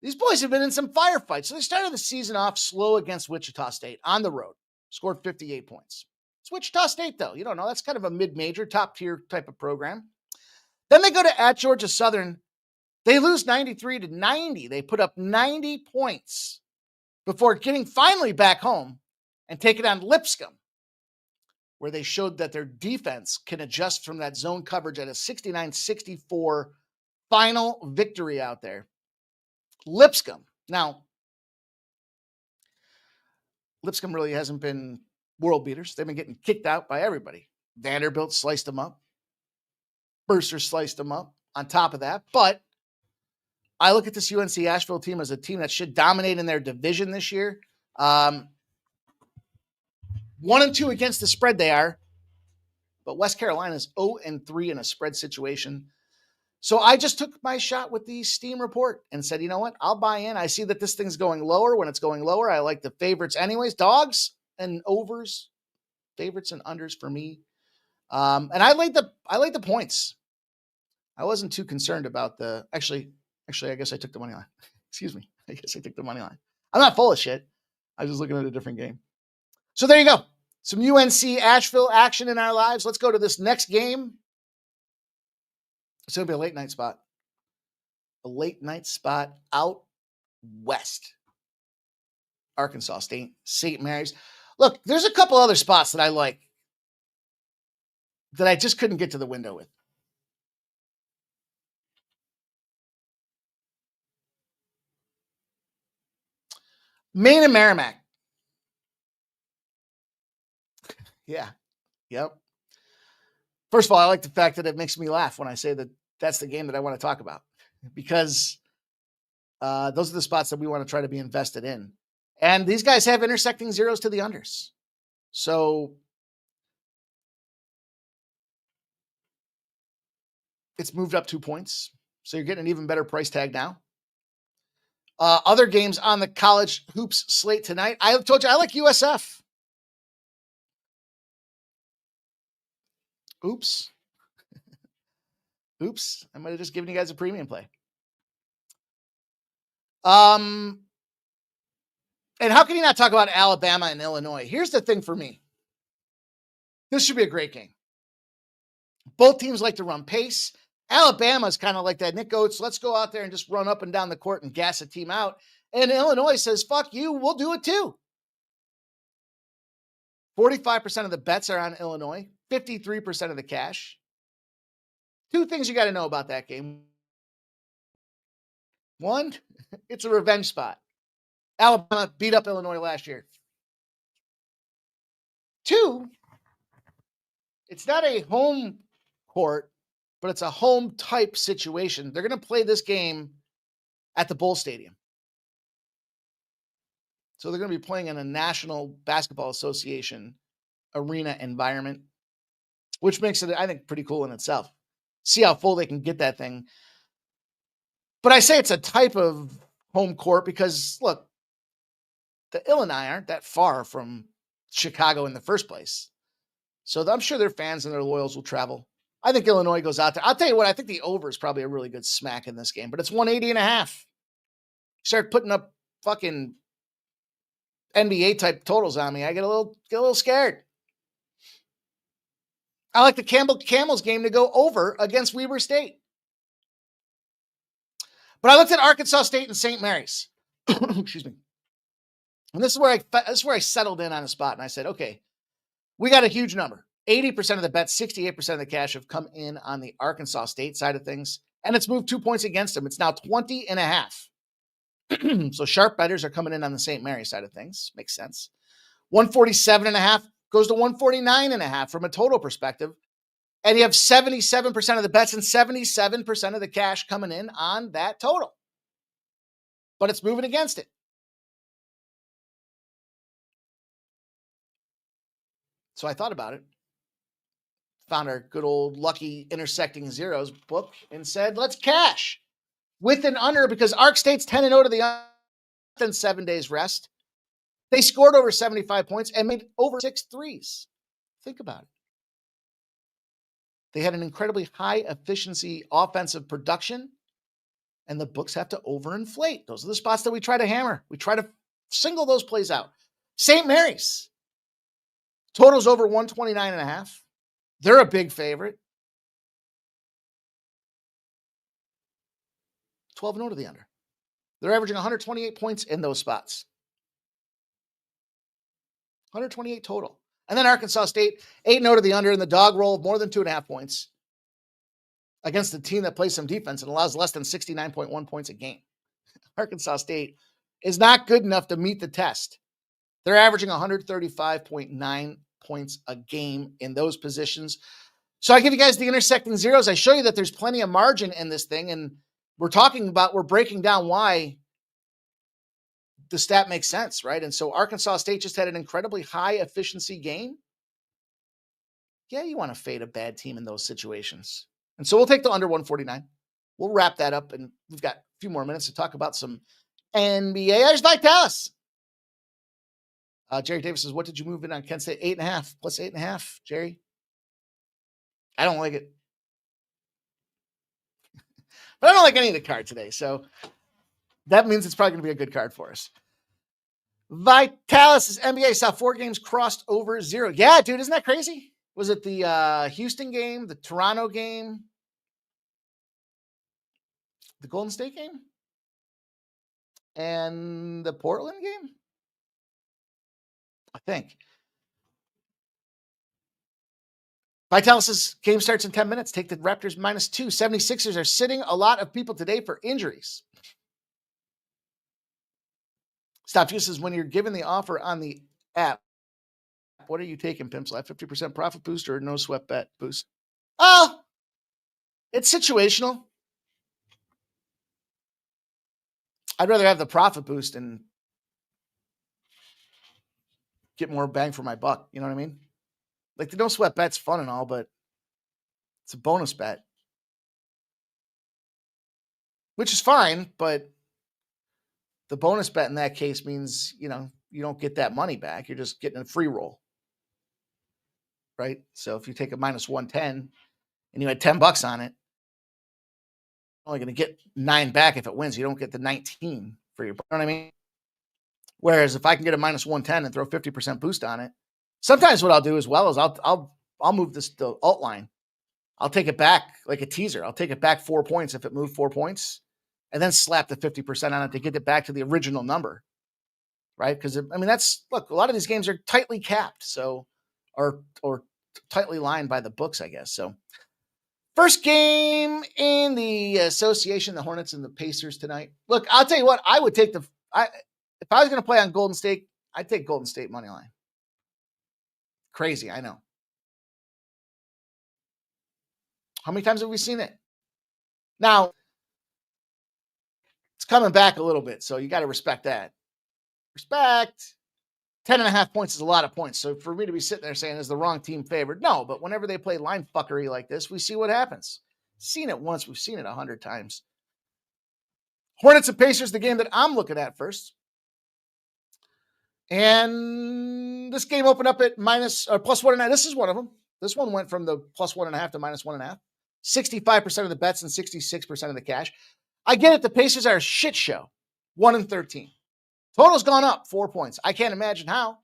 C: these boys have been in some firefights. So they started the season off slow against Wichita State on the road, scored 58 points. It's Wichita State, though. You don't know. That's kind of a mid-major, top-tier type of program. Then they go to at Georgia Southern. They lose 93-90. They put up 90 points before getting finally back home and taking on Lipscomb, where they showed that their defense can adjust from that zone coverage at a 69-64 final victory out there. Lipscomb. Now, Lipscomb really hasn't been world beaters. They've been getting kicked out by everybody. Vanderbilt sliced them up. Mercer sliced them up on top of that. But I look at this UNC Asheville team as a team that should dominate in their division this year. 1-2 against the spread they are. But West Carolina's 0-3 in a spread situation. So I just took my shot with the Steam report and said, you know what? I'll buy in. I see that this thing's going lower. When it's going lower, I like the favorites anyways. Dogs and overs, favorites and unders for me. And I laid the points. I wasn't too concerned about the, actually, I guess I took the money line. Excuse me. I guess I took the money line. I'm not full of shit. I was just looking at a different game. So there you go. Some UNC Asheville action in our lives. Let's go to this next game. It's going to be a late night spot. A late night spot out west. Arkansas State, St. Mary's. Look, there's a couple other spots that I like that I just couldn't get to the window with. Maine and Merrimack. Yeah. Yep. First of all, I like the fact that it makes me laugh when I say that that's the game that I want to talk about, because those are the spots that we want to try to be invested in. And these guys have intersecting zeros to the unders. So it's moved up 2 points. So you're getting an even better price tag now. Other games on the college hoops slate tonight. I told you I like USF. Oops. Oops. I might have just given you guys a premium play. And how can you not talk about Alabama and Illinois? Here's the thing for me. This should be a great game. Both teams like to run pace. Alabama's kind of like that Nick Oates, let's go out there and just run up and down the court and gas a team out. And Illinois says, fuck you, we'll do it too. 45% of the bets are on Illinois, 53% of the cash. Two things you got to know about that game. One, it's a revenge spot. Alabama beat up Illinois last year. Two, it's not a home court, but it's a home type situation. They're going to play this game at the Bull Stadium. So they're going to be playing in a National Basketball Association arena environment, which makes it, I think, pretty cool in itself. See how full they can get that thing. But I say it's a type of home court because, look, the Illini aren't that far from Chicago in the first place. So I'm sure their fans and their loyals will travel. I think Illinois goes out there. I'll tell you what, I think the over is probably a really good smack in this game, but it's 180.5. Start putting up fucking NBA type totals on me. I get a little scared. I like the Camels game to go over against Weber State. But I looked at Arkansas State and St. Mary's. Excuse me. And this is where I settled in on a spot. And I said, okay, we got a huge number. 80% of the bets, 68% of the cash have come in on the Arkansas State side of things. And it's moved 2 points against them. It's now 20.5. So sharp bettors are coming in on the St. Mary's side of things. Makes sense. 147.5 goes to 149.5 from a total perspective. And you have 77% of the bets and 77% of the cash coming in on that total. But it's moving against it. So I thought about it. Found our good old lucky intersecting zeros book and said, let's cash with an under, because Ark State's 10-0 to the under in 7 days rest. They scored over 75 points and made over 6 threes. Think about it. They had an incredibly high efficiency offensive production, and the books have to overinflate. Those are the spots that we try to hammer. We try to single those plays out. St. Mary's. Totals over 129.5. They're a big favorite. 12-0 to the under. They're averaging 128 points in those spots. 128 total. And then Arkansas State, 8-0 to the under in the dog roll of more than 2.5 points against a team that plays some defense and allows less than 69.1 points a game. Arkansas State is not good enough to meet the test. They're averaging 135.9 points a game in those positions. So I give you guys the intersecting zeros. I show you that there's plenty of margin in this thing. And we're breaking down why the stat makes sense, right? And so Arkansas State just had an incredibly high efficiency game. Yeah, you want to fade a bad team in those situations. And so we'll take the under 149. We'll wrap that up, and we've got a few more minutes to talk about some NBA. There's Vitalis. Jerry Davis says, what did you move in on Kent State? 8.5 plus 8.5, Jerry. I don't like it. But I don't like any of the card today, so that means it's probably going to be a good card for us. Vitalis' NBA saw 4 games crossed over 0. Yeah, dude, isn't that crazy? Was it the Houston game, the Toronto game, the Golden State game, and the Portland game? I think. Vitalis' game starts in 10 minutes. Take the Raptors -2. 76ers are sitting a lot of people today for injuries. Stop says, when you're given the offer on the app, what are you taking, Pimps? 50% profit boost or no sweat bet boost? Oh, it's situational. I'd rather have the profit boost and get more bang for my buck. You know what I mean? Like the no sweat bet's fun and all, but it's a bonus bet, which is fine. But the bonus bet in that case means, you don't get that money back. You're just getting a free roll. Right? So if you take a -110 and you had $10 on it, you're only going to get 9 back if it wins. You don't get the 19 for your, you know what I mean? Whereas if I can get a -110 and throw 50% boost on it, sometimes what I'll do as well is I'll move the alt line. I'll take it back like a teaser. I'll take it back 4 points if it moved 4 points, and then slap the 50% on it to get it back to the original number, right? Because a lot of these games are tightly capped, so or tightly lined by the books, I guess. So first game in the association, the Hornets and the Pacers tonight. Look, I'll tell you what, I would take if I was going to play on Golden State, I'd take Golden State money line. Crazy, I know. How many times have we seen it? Now, it's coming back a little bit, so you got to respect that. Respect. 10.5 points is a lot of points. So for me to be sitting there saying, is the wrong team favored? No, but whenever they play line fuckery like this, we see what happens. Seen it once, we've seen it 100 times. Hornets and Pacers, the game that I'm looking at first. And this game opened up at +1.5. This is one of them. This one went from the +1.5 to -1.5. 65% of the bets and 66% of the cash. I get it. The Pacers are a shit show. 1-13. Total's gone up 4 points. I can't imagine how.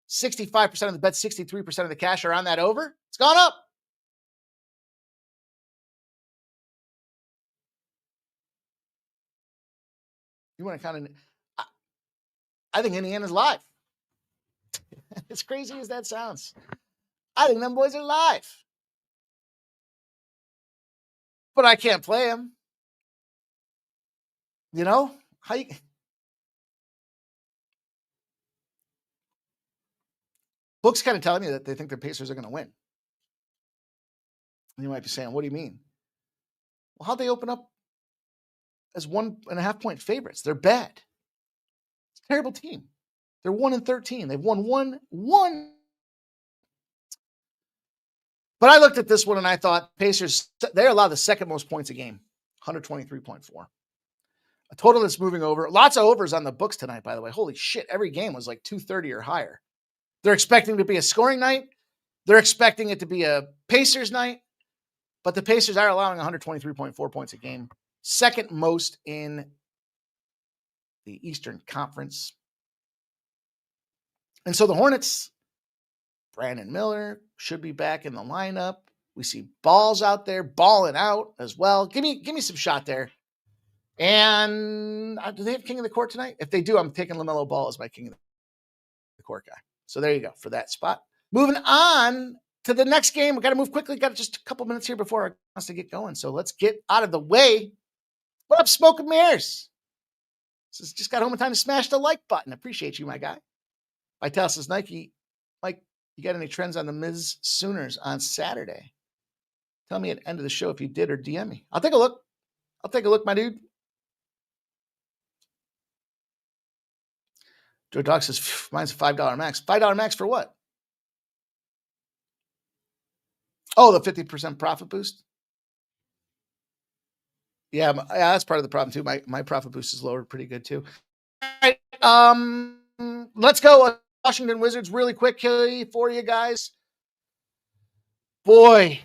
C: 65% of the bets, 63% of the cash are on that over. It's gone up. You want to kind of, I think Indiana's live. As crazy as that sounds. I think them boys are live. But I can't play them. You know? Books kind of telling you that they think the Pacers are going to win. And you might be saying, what do you mean? Well, how'd they open up as 1.5 point favorites? They're bad. It's a terrible team. They're 1-13. They've won one. But I looked at this one and I thought Pacers, they allow the second most points a game, 123.4. A total that's moving over. Lots of overs on the books tonight, by the way. Holy shit. Every game was like 230 or higher. They're expecting to be a scoring night. They're expecting it to be a Pacers night. But the Pacers are allowing 123.4 points a game. Second most in the Eastern Conference. And so the Hornets, Brandon Miller should be back in the lineup. We see Balls out there balling out as well. Give me some shot there. And do they have King of the Court tonight? If they do, I'm taking LaMelo Ball as my King of the Court guy. So there you go for that spot. Moving on to the next game. We got to move quickly. Got just a couple minutes here before it wants to get going. So let's get out of the way. What up, Smoke and Mirrors? Just got home in time to smash the like button. Appreciate you, my guy. Vital says, Nike, Mike, you got any trends on the Miz Sooners on Saturday? Tell me at the end of the show if you did or DM me. I'll take a look. My dude. Joe Dog says, mine's a $5 max. $5 max for what? Oh, the 50% profit boost? Yeah, that's part of the problem, too. My profit boost is lowered pretty good, too. All right, let's go. Washington Wizards really quick for you guys. Boy,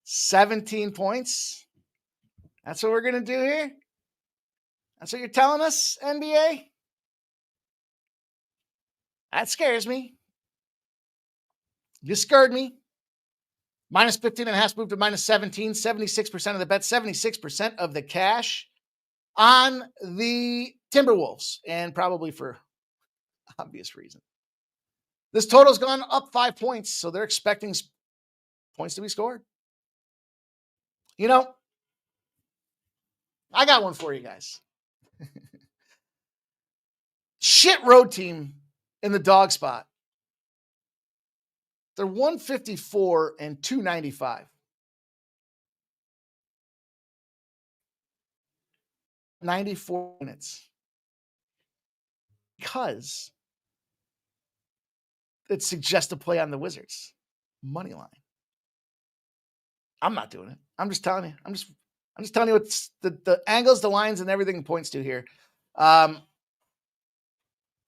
C: 17 points. That's what we're going to do here? That's what you're telling us, NBA? That scares me. You scared me. Minus 15.5 moved to minus 17. 76% of the bet, 76% of the cash on the Timberwolves, and probably for obvious reason. This total's gone up 5 points, so they're expecting points to be scored. You know, I got one for you guys. Shit road team in the dog spot. They're 154 and 295. 94 minutes. Because it suggests a play on the Wizards. Money line. I'm not doing it. I'm just telling you. I'm just telling you what the angles, the lines, and everything points to here.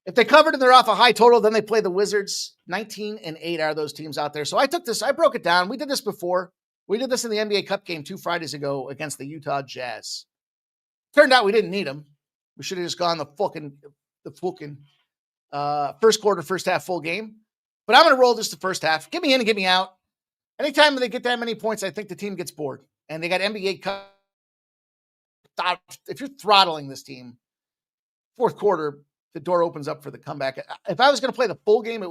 C: If they covered and they're off a high total, then they play the Wizards. 19 and 8 are those teams out there. So I took this, I broke it down. We did this before. We did this in the NBA Cup game 2 Fridays ago against the Utah Jazz. Turned out we didn't need them. We should have just gone the fucking first quarter, first half full game. But I'm going to roll this the first half. Get me in and get me out. Anytime they get that many points, I think the team gets bored. And they got NBA Cup. If you're throttling this team, fourth quarter, the door opens up for the comeback. If I was going to play the full game,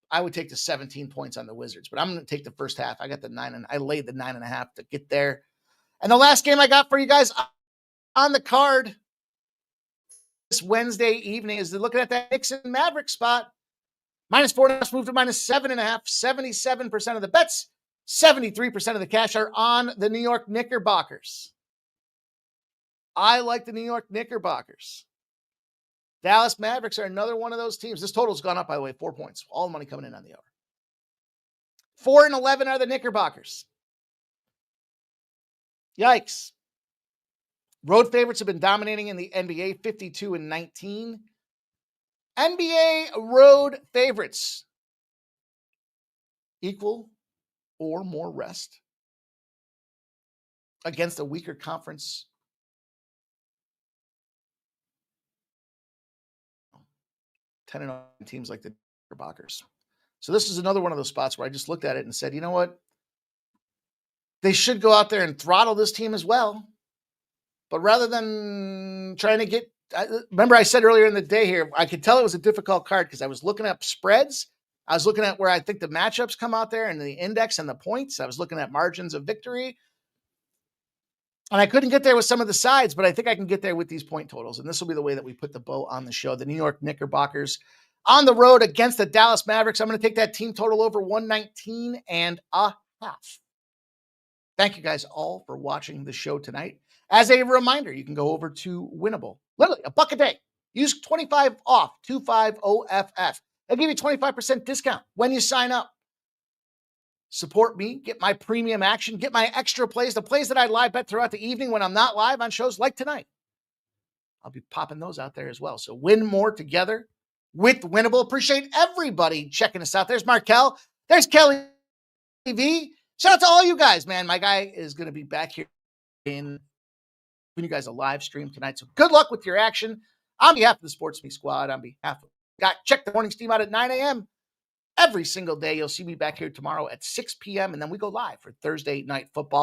C: I would take the 17 points on the Wizards, but I'm going to take the first half. I got the 9, and I laid the 9.5 to get there. And the last game I got for you guys on the card this Wednesday evening is looking at that Knicks and Maverick spot. Minus 4.5 moved to minus 7.5. 77% of the bets, 73% of the cash are on the New York Knickerbockers. I like the New York Knickerbockers. Dallas Mavericks are another one of those teams. This total's gone up, by the way, 4 points. All the money coming in on the over. 4 and 11 are the Knickerbockers. Yikes. Road favorites have been dominating in the NBA, 52 and 19. NBA road favorites. Equal or more rest against a weaker conference. 10 and 0 teams like the Knickerbockers. So this is another one of those spots where I just looked at it and said, you know what? They should go out there and throttle this team as well. But rather than trying to get, remember I said earlier in the day here, I could tell it was a difficult card because I was looking at spreads. I was looking at where I think the matchups come out there and the index and the points. I was looking at margins of victory. And I couldn't get there with some of the sides, but I think I can get there with these point totals. And this will be the way that we put the bow on the show. The New York Knickerbockers on the road against the Dallas Mavericks. I'm going to take that team total over 119.5. Thank you guys all for watching the show tonight. As a reminder, you can go over to Winnable. Literally, $1 a day. Use 25 off, 250FF. They'll give you 25% discount when you sign up. Support me, get my premium action, get my extra plays, the plays that I live bet throughout the evening when I'm not live on shows like tonight. I'll be popping those out there as well. So win more together with Winnable. Appreciate everybody checking us out. There's Markel. There's Kelly V. Shout out to all you guys, man. My guy is going to be back here giving you guys a live stream tonight. So good luck with your action. On behalf of the Sports Me Squad, on behalf of check the morning steam out at 9 a.m. every single day. You'll see me back here tomorrow at 6 p.m. And then we go live for Thursday Night Football.